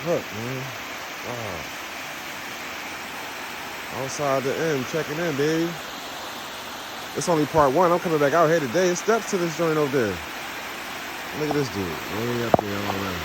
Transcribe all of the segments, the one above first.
Look, man. Wow. Outside the end, checking in, baby. It's only part one. I'm coming back out here today. It's steps to this joint over there. Look at this dude. Way up there all around.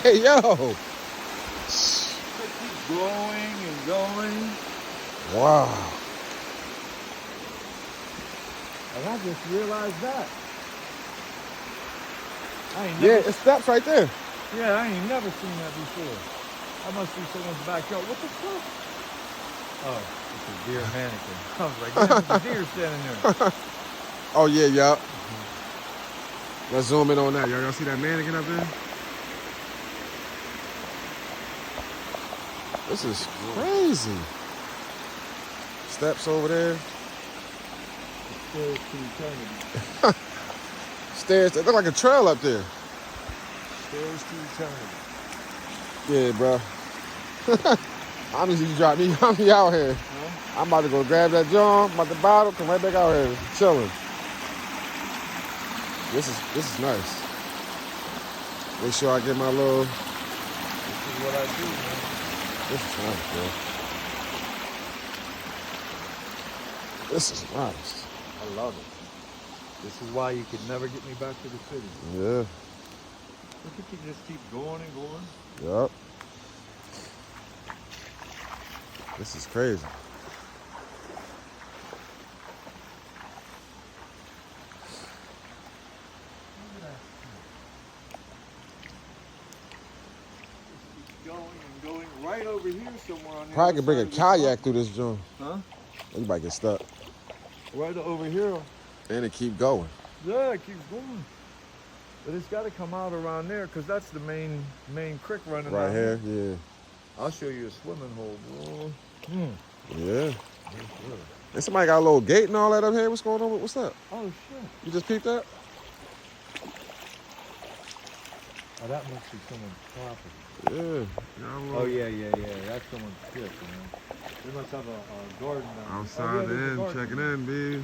Hey, yo. They keep going and going. Wow. And I just realized that. Yeah, it steps right there. Yeah, I ain't never seen that before. I must be someone's backyard. What the fuck? Oh, it's a deer mannequin. I was like, man, there's a deer standing there. Oh, yeah, yup. Let's zoom in on that. Y'all see that mannequin up there? This is crazy. Steps over there. Stairs to eternity. Stairs. It look like a trail up there. Stairs to eternity. Yeah, bro. Honestly, you drop me. I'm out here. Huh? I'm about to go grab that John, about the bottle, come right back out here, chilling. This is nice. Make sure I get my little. This is what I do, man. This is nice, bro. This is nice. I love it. This is why you could never get me back to the city. Yeah. Look at you just keep going and going. Yup. This is crazy. Going and going right over here somewhere on the Probably other could bring a side of this kayak mountain. through this joint. Huh? You might get stuck. Right over here. And it keep going. Yeah, it keeps going. But it's got to come out around there because that's the main creek running Right down here, yeah. I'll show you a swimming hole, bro. Yeah. And somebody got a little gate and all that up here. What's going on? What's up? Oh, shit. You just peeped that? Oh, that must be someone's property. Yeah. Oh, yeah. That's someone's shit, man. They must have a garden down there. Outside the end, checking in, B.